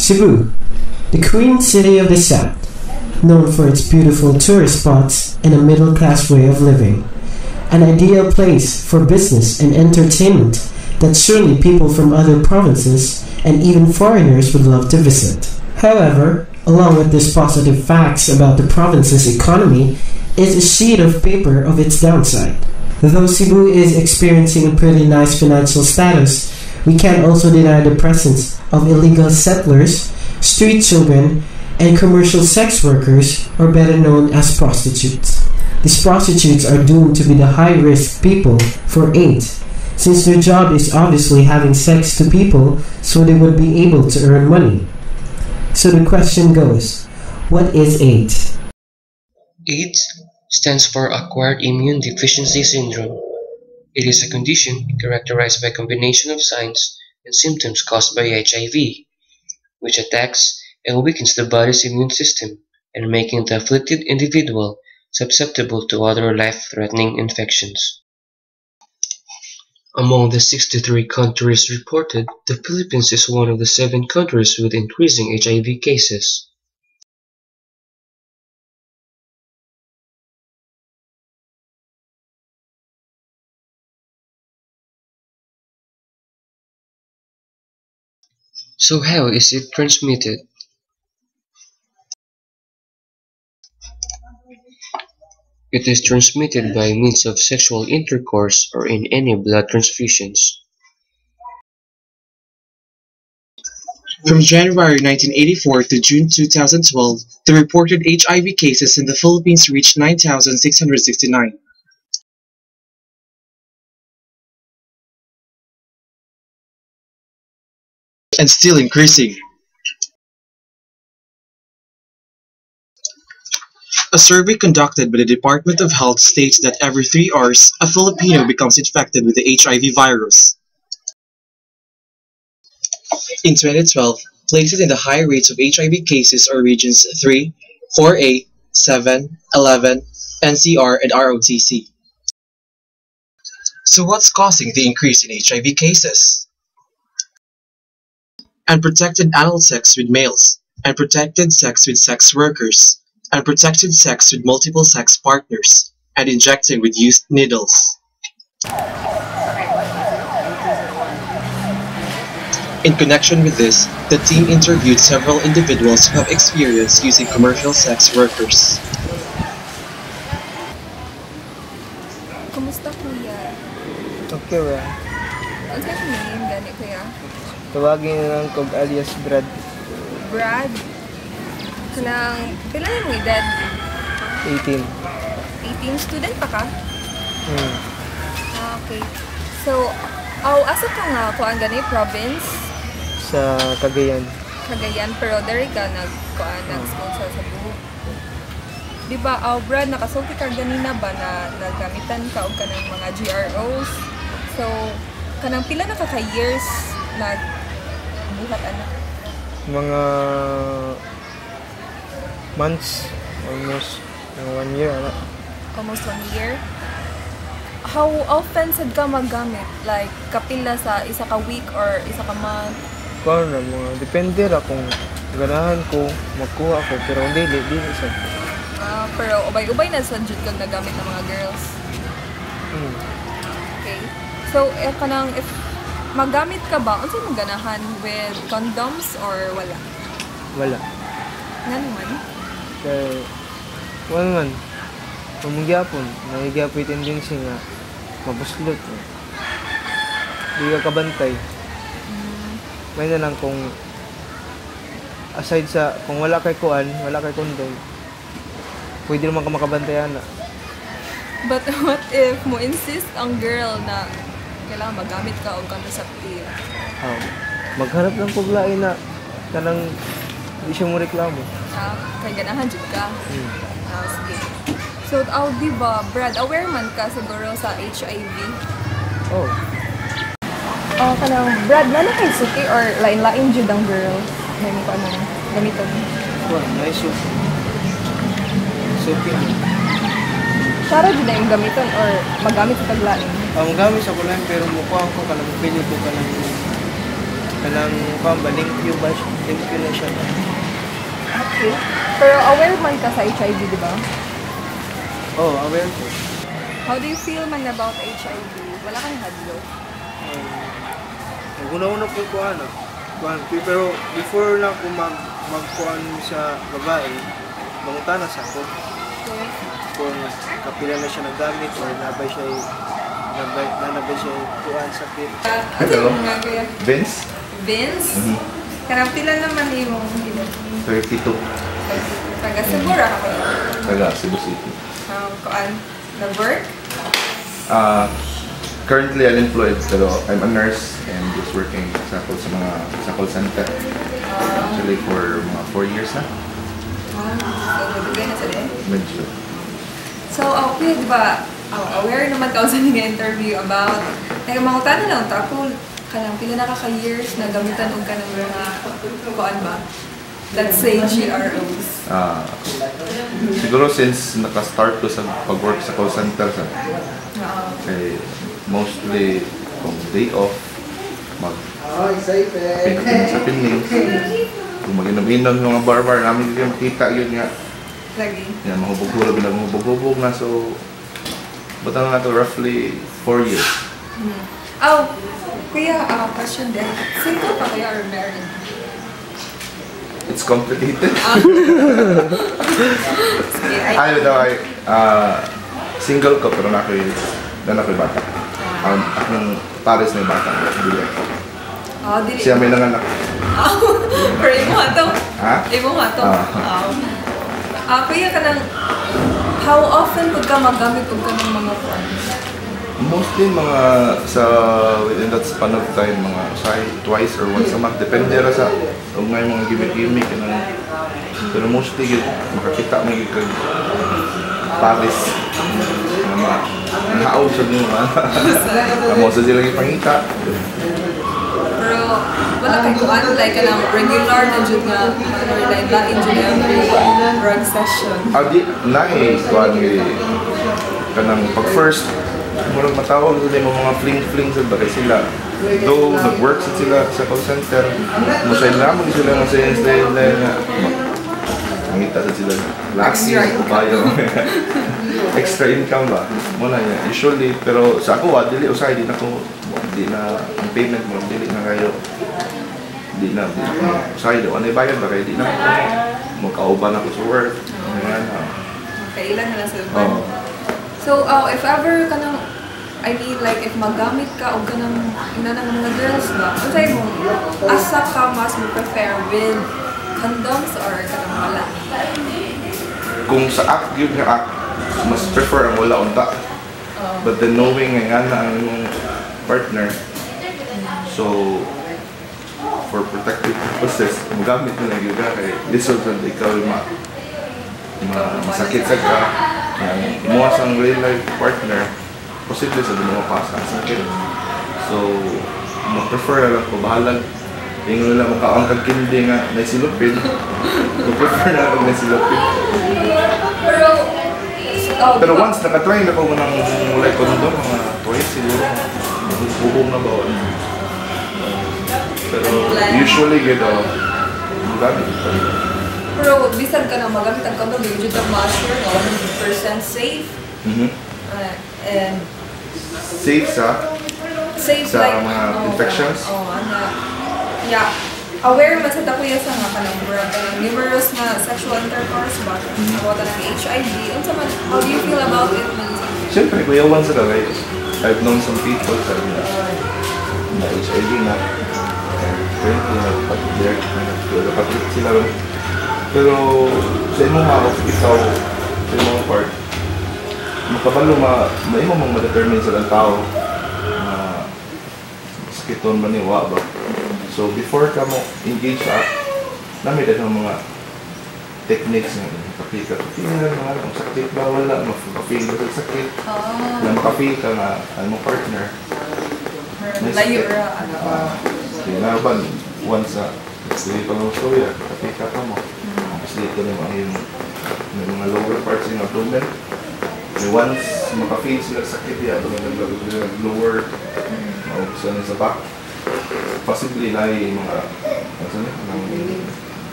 Cebu, the Queen City of the South, known for its beautiful tourist spots and a middle-class way of living. An ideal place for business and entertainment that surely people from other provinces and even foreigners would love to visit. However, along with these positive facts about the province's economy is a sheet of paper of its downside. Though Cebu is experiencing a pretty nice financial status, we can't also deny the presence of illegal settlers, street children, and commercial sex workers, or better known as prostitutes. These prostitutes are doomed to be the high-risk people for AIDS, since their job is obviously having sex to people so they would be able to earn money. So the question goes, what is AIDS? AIDS stands for Acquired Immune Deficiency Syndrome. It is a condition characterized by a combination of signs and symptoms caused by HIV, which attacks and weakens the body's immune system and making the afflicted individual susceptible to other life-threatening infections. Among the 63 countries reported, the Philippines is one of the 7 countries with increasing HIV cases. So how is it transmitted? It is transmitted by means of sexual intercourse or in any blood transfusions. From January 1984 to June 2012, the reported HIV cases in the Philippines reached 9,669. And still increasing. A survey conducted by the Department of Health states that every 3 hours, a Filipino becomes infected with the HIV virus. In 2012, places in the high rates of HIV cases are regions 3, 4A, 7, 11, NCR, and ROTC. So what's causing the increase in HIV cases? Unprotected anal sex with males, unprotected sex with sex workers, unprotected sex with multiple sex partners, and injecting with used needles. In connection with this, the team interviewed several individuals who have experience using commercial sex workers. Kumusta kuya? Okay ba? Ang sa'yo name gani kuya? Tawagin na lang kog alias Brad. Brad? Kanang, pila na mo edad? 18. 18? Student pa ka? Okay. So, asa ka nga po ang gani province? Sa Cagayan. Cagayan, pero dari ka nag-school sa Cebu. Diba, Brad, nakasulti ka ganina ba na nagamitan ka o ka ng mga GROs? So, kanang pila na ka years nagbuhat ano? Mga months, almost 1 year. Almost 1 year? How often sad ka maggamit? Like, kapila sa isa ka week or isa ka month? Kung na mga, depende ra kung ganahan ko, makuha ko, pero hindi sa. Pero ubay-ubay na sa jud kang nagamit ng mga girls. Okay. So, kanang if magamit ka ba, unsa mo ganahan with condoms or wala? Wala. Nga naman? Kaya, wala man. Pumugyapon, nahigyapon yung tendency nga mabuslot. Hindi ka kabantay. May na lang kung aside sa, kung wala kay kuan, wala kay kondom, pwede naman ka makabantayan na. But what if mo insist ang girl na kailangan magamit ka o contraceptive? Maghanap ng paglain na kanang hindi siya mo reklamo. Kaya ganahan jud ka? Sige. So, di ba, Brad, aware man ka siguro sa HIV? Kanang, Brad, na kay suki or lain-lain jud ang girl? May mo ka anong gamiton? May suki. Suki. Sara jud na yung gamiton or magamit sa taglain? Magamit sa kulang pero mukha ko kanang pili ko kanang kanang link you ba link you na siya. Okay. Pero aware man ka sa HIV, di ba? Oh, aware ko. How do you feel man about HIV? Wala kang hadlo? Una-una po kuhan. Pero before na ako magkuhan sa babae, mangutana sa ako. Okay. Kung kapila na siya nagamit or nabay siya kuhan sakit. Hello. Ano nga kuya? Vince? Vince? Karang pila naman yung 32. taga Segura ka kuya? Taga Cebu City. Kuan? Nag-work? Currently unemployed pero I'm a nurse and just working sa call center. Actually for mga 4 years na. So, nabigay na sa din? Medyo. So, kuya, di ba, aware naman ka sa nga interview about, mangutan na lang, tapos, kanang pila na ka-years na gamitan og ka ng mga, kuan ba? Let's say, GROs. Siguro since naka-start ko sa pag-work sa call center eh, mostly kung day off, mag-painting sa pinling. Kung mag-inom-inom yung mga bar-bar, namin yung makita yun nga. Lagi. Yan, mahubog-hulog, mahubog-hubog na. So, bata na ito roughly 4 years. Kuya, question din. Single pa kuya or married? It's complicated. Sige, single ko pero na ako'y bata. Akong pares na yung bata. dili. Siya may nanganak. Pero imo ato. Ha? Imo ato. Kuya, kanang, how often pag ka magamit pag ka ng mga forms? Mostly mga within that span of time, mga twice or once a month. Depende ra sa kung may mga gimmick-gimmick. Pero mostly makakita mo yung Paris. Nahaw sa nyo. Mo sa sila yung pangita. Pero wala kay kuan like kanang regular na jud nga or like lain jud every drug session. Di kuan kanang pag first murag matawag sila yung mga fling-fling sa bagay sila. Though nag-work sila sa call center, musay naman sila ng sayang nga mangita sa sila laki o bayo. Extra income ba? Muna niya. Usually, pero sa ako dili usay di na ang payment mo dili na kayo di na usay do anay bayad ba kay di na mo kauban ako sa work. Kailan na lang sa So, if ever ka nang, I mean, like, if magamit ka o ka nang ina ng mga girls ba, unsay mo, asa ka mas mo prefer with condoms or ka nang wala? Kung sa act, yun nga act, mas prefer ang wala unta. But then knowing nga na ang yung partner, so, for protective purposes, magamit mo lang yun kay lisod na ikaw yung masakit sa ka. Imuwas ang real life partner, posible sa dumapasa ang sakit. So, mag-prefer lang ko, bahalag. Yung nila makaangkag kindi nga na silupin. Mag-prefer na lang na silupin. Pero once nakatry na ko ng mulay kondom, mga twice siguro, bubong na ba? Pero usually gito, magamit ito. Pero bisan ka na magamit ang condom, you just ma-assure na 100% safe. And safe sa like, mga infections? Yeah. Aware man sa takuya sa nga kanang numerous na sexual intercourse ba? About ng HIV. How do you feel about it? Siyempre, kuyawan sa kagay. I've known some people sa na HIV na. Currently, nagpapatid sila rin. Pero sa imong hawak, ikaw, sa imong part, makabalo may mong ma-determine sa tao na sakiton man niwa ba. So before ka mo engage sa namin din ang mga techniques na makapil ka. Ang sakit ba wala, makapil ka sa sakit. Na makapil ka na ang mong partner. Layo ra. Kaya ba, once sige pa ng story, makapil ka pa mo. Kasi ito may mga lower parts ng abdomen. Once makafeel sila sakit yan, lower, maubusan sa back. possibly na mga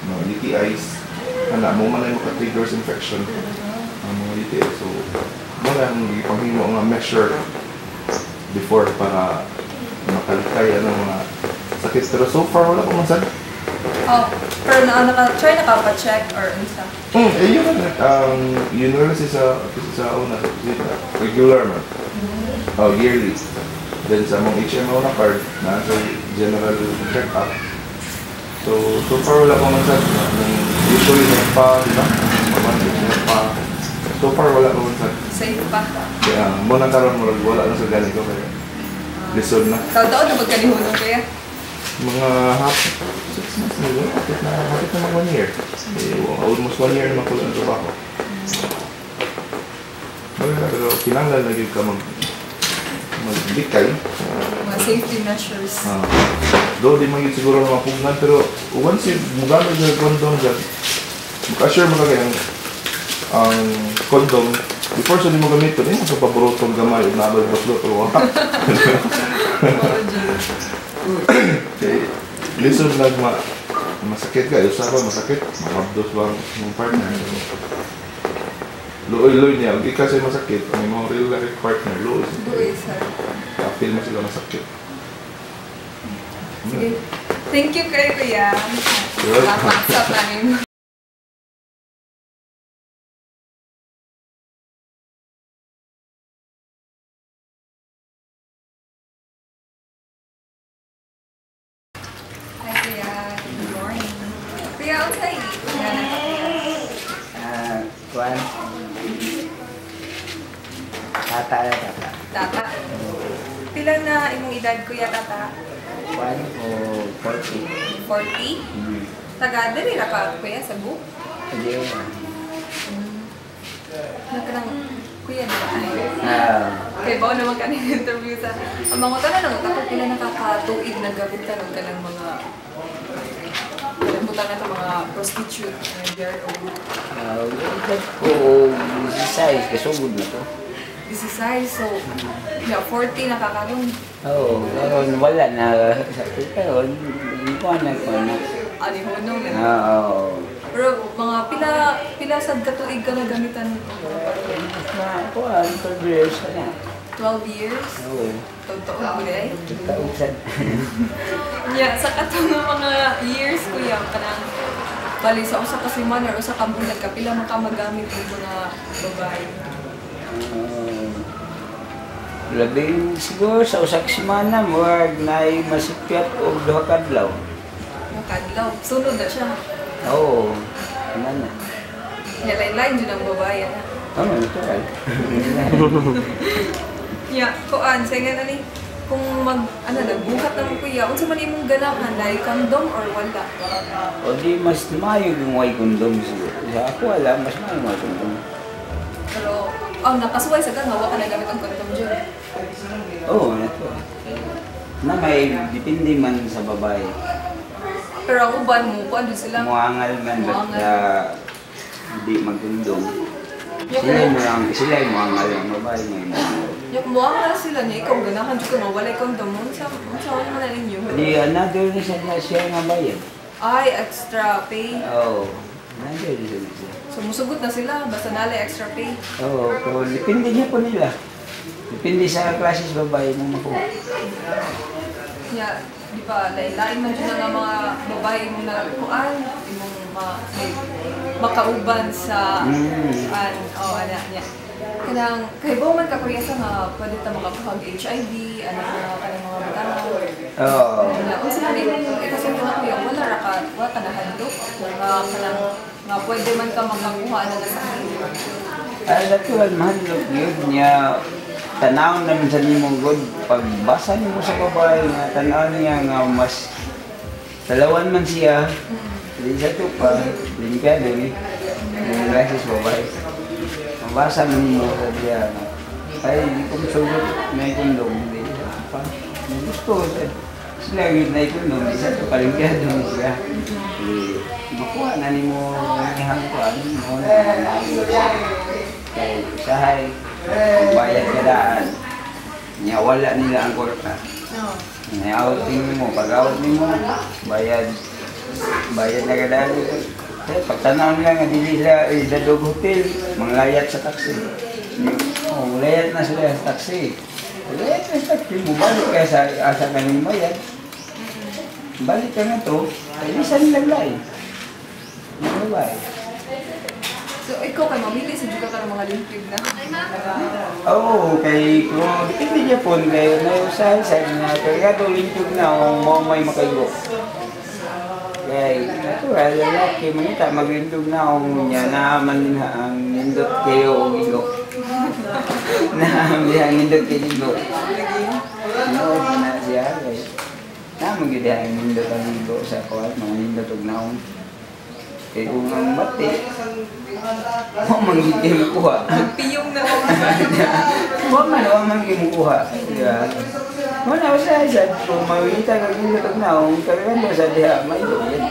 mga UTIs na mo man ay maka-triggers infection ang mga UTIs. So mo lang ipanghimo nga measure before para makalikay ang mga sakit. Pero so far wala pa man sad. Oh, pero try na ka pa-check or unsa? Yun yun sa una, regular man. Yearly. Then sa mong HMO na card, na sa general check-up. So far wala pa man sad. Usually pa, di ba? Pa. So far wala pa man sad. Safe pa. Kaya muna karon mo wala na sa ganito kaya lisod na. Taon na magkanihunong kaya? Mga half 6 months na yun. Hapit na mag 1 year. Almost 1 year naman ko lang trabaho. Pero kinanglan na yun ka magbikay. Mga safety measures. Though di man yun siguro na mapugnan, pero once you mugamit yung condom dyan, mag-assure mo na kaya ang condom, before sa di mo gamit ko, sa paborotong gamay, nabal baslo, pero wala. Okay, lisod lang masakit ka, usapan masakit, mabdos ba ang partner. Luoy-luoy niya, hindi kasi masakit, may mga real life partner, luoy. Luoy, sir. Feel mo sila masakit. Sige. Thank you kay Kuya. Salamat sa time. Hi Kuya. Good morning. Kuya, outside. Kuan. Tata. Tata. Pila na imong edad, Kuya Tata? Kuan o 40. 40? Taga diri ra ka, Kuya, sa buok? Hindi yun. Nagkanang Kuya na ba? Ah, Kaya ba naman ka interview sa ang mga tanong ako pila nakakatuig na gabitan ng kanang mga kalimutan na ito mga prostitute na DRO. edad ko 16, kasugod na to. 16, so yeah, 40 nakakaroon. Oo, ngayon wala na. Pero, hindi ko na. Ani hunong na. Oo. Pero mga pila sad katuig ka na gamitan Kuan, 12 years na. 12 years. Oo. Totoo mo day. Tausan. Yeah, sa katong mga years kuya kanang bali sa usa ka semana or usa ka bulan ka pila man ka magamit ang mga babae. Labing siguro sa usak semana mo na'y masipyat o duha kadlaw. Nakadlaw. Sunod na siya. Oo. Ano na? Lain-lain dyan ang babae na. Oo, natural. Yeah, kuan sa nga ni kung nagbuhat naman kuya, unsa man imong ganahan dahil condom or wala? O di mas mayo yung may kondom siguro. Sa ako alam, mas mayo may kondom. Pero, nakasuway sa nga, wa ka na gamit ang condom dyan. Oo, natural. Na may depende man sa babae. Pero ang uban mo, kuan din sila. Muangal man Muangal. basta hindi magkondom. Sila yung muangal ang babae may muangal. Yung muangal sila niya, ikaw ganahan dyan ka mawalay condom mo. Unsa man na ninyo? Di another reason na siya nga bayad. Ay, extra pay. Oo, another reason na siya. So, musugot na sila, basta nalay extra pay. Oo, pero depende niya po nila. Depende sa klases babae mo makuha. Yeah, di ba, lain man dyan nga mga babae mo na kuan, imong makauban sa ana niya. Kanang kay bo man ka kuya sa nga pwede ta makakuha og HIV, kanang mga bata. Oo. Unsa man imong ikasulti na kuya, wala ka nahadlok nga kanang nga pwede man ka makakuha na sa Natural, mahal yun niya. Tanaw naman sa nimong good. Pagbasa niyo sa babae nga tanaw niya nga mas talawan man siya. Hindi sa ito pa, limpyado ni. Yung glasses babae. Mabasa mo sa siya nga ay hindi ko masugot na ikundong. Hindi pa. Gusto ko sila yun na ikundong. Hindi sa ito palimpyado ni siya. Makuha na ni mo nangihang ko. Ano mo na kay usahay. Bayad ka daan. Nya wala nila ang kwarta. Outing mo, pag-out mo, bayad na kadali. Pagtanaw nila nga dili sila dadog hotel, manglayat sa taxi. Layat na sila sa taxi. Layat na sa taxi, bumalik ka sa asa kaning bayad. Balik ka na to, ay isa nilang lain. Bye. So, ikaw kay mamili sa juga ka ng mga limpig na? Oo, kay kung dipindi niya po, kaya na-usahan sa niya, kaya ito limpig na kung may makayo. Kaya natural, lalaki, manita, maglindog na kung niya, naaman din ang nindot kayo o gigo. Naaman din ang nindot kayo gigo. Nood na siya, kaya naaman din ang nindot ang gigo sa kawal, mga nindot og naong. Kaya kung ang bati, huwag manggigil mo kuha. Piyong na Huwag manggigil mo kuha. Wala ko sa isa, kung mawita ka ginatag na, kung kagagan mo sa diha, may do yan.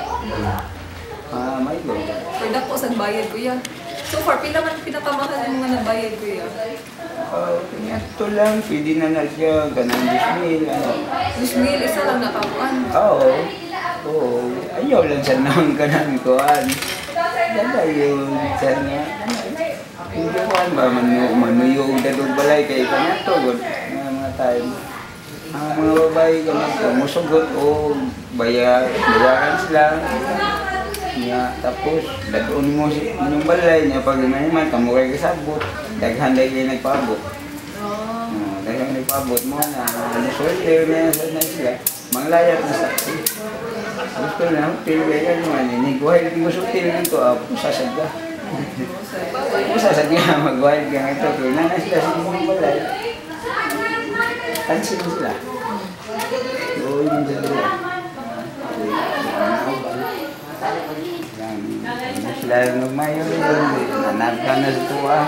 May do. Pwede po sa bayad ko yan. So far, pila man pinatamahan yung mga nabayad ko yan? Ito lang, pwede na na siya, ganang 10,000, ano. 10,000, isa lang nakakuan. Oo, ayaw lang sa nang ganang kuhan. Dada yun, sana. Hindi kuhan ba, manuyog dadog balay kay kanato, mga time. Ang mga babae ganito, musugot o bayaran sila. Tapos, dadoon mo yung balay niya, pag naman, kamukay kasabot, daghan kayo nagpabot. Daghan nagpabot mo na, musulit na sila, manglayat na saksi. Gusto na, hotel kaya naman, niguhay mo sa hotel nito, pusasag ka. Pusasag ka, magwahid ka nga ito, kaya na sila sa mga balay. Tansin sila. Oo, yun sa dito. Sila nagmayo yun. Nanab ka na sa tuwa.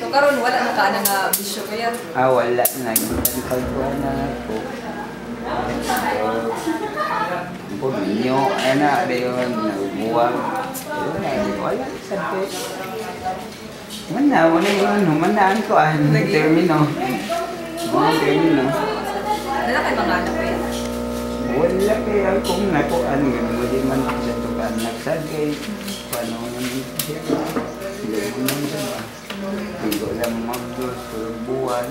So karon wala na ka nga bisyo kaya? Wala na. Pagkuha na ako. Po ninyo, anak, dayon, nagbuwag. Wala, sabi. Manaan ko termino. Termino. Wala kay mga anak ko yan? Wala kaya kung nakuan, mo di man sa tukan. Nagsagay, paano naman siya. Hindi mo naman siya ba? Hindi ko lang magdos, buwan,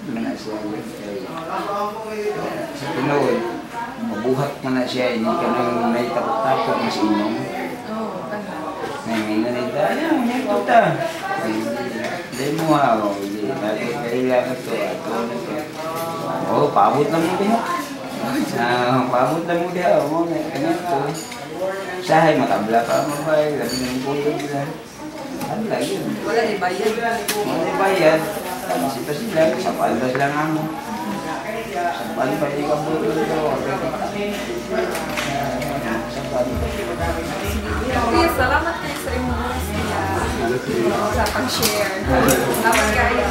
na siya sa Pinoy, mabuhat mo na siya, hindi ka nang naitakot-takot mas inom. Ngayon na tayo, may tuta. Hindi mo kailangan ito. Paabot lang mo din. Paabot lang mo din. Sahay, matabla pa ang mabay, labi ng puto nila. Ano lagi? Wala na bayad. Wala bayad. Sipa sila, sa paldas lang ako. Sa paldas di ka buto nito. Sa paldas. Kuya, salamat kayo sa imong sa pag-share. Salamat kayo.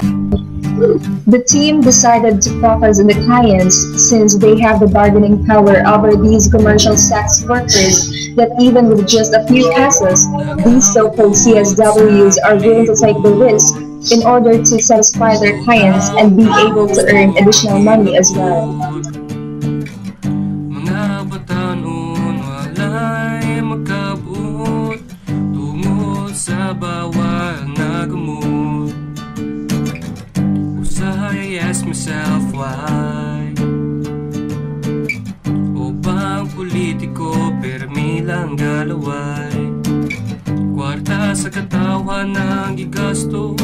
The team decided to focus on the clients since they have the bargaining power over these commercial sex workers that even with just a few pesos, these so-called CSWs are willing to take the risk in order to satisfy their clients and be able to earn additional money as well. Mga batanon walay makabot tungod sa bawal na gamot. I ask myself why o bang politiko permi lang galaway kwarta sa katawan ng gigasto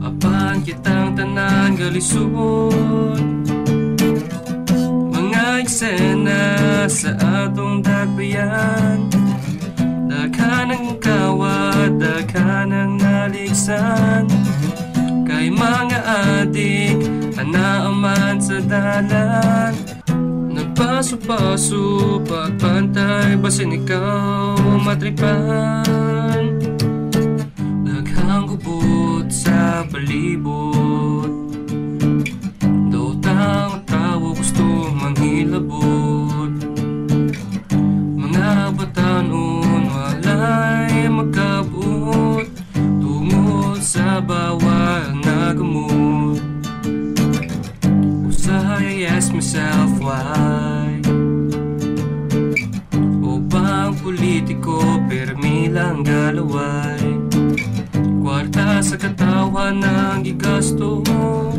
apan kitang tanan galisod mga eksena sa atong dagbayan daghan ang kawat daghan ang naligsan kay mga adik, anaaman sa dalan nagpaso-paso, pagpantay basin ikaw matripan daghang gubot sa palibot daw tao gusto manghilabot mga batanon wala I ask myself why. Upang politiko, permi lang galaway. Kwarta sa katawan ng gigasto mo.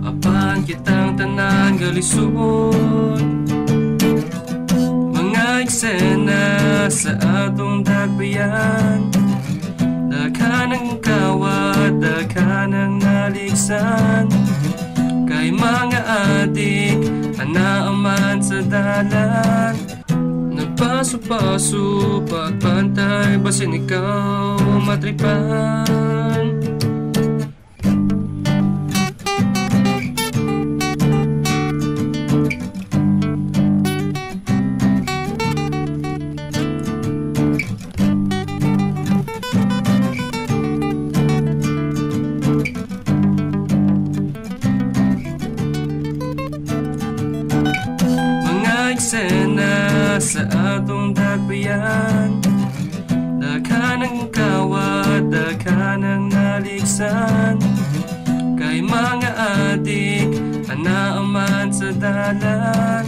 Apan kitang tanan galisod. Mga eksena sa atong dagbayan. Daghan ang kawat, daghan ang naligsan. Kay mga adik, anaaman sa dalan. Nagpaso-paso, pagpantay, basin ikaw matripan. Eksena sa atong dagbayan. Daghan ang kawat, daghan ang naligsan. Kay mga adik, anaaman sa dalan.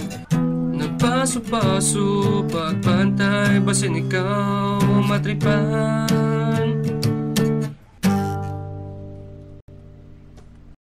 Nagpaso-paso, pagpantay, basin ikaw matripan.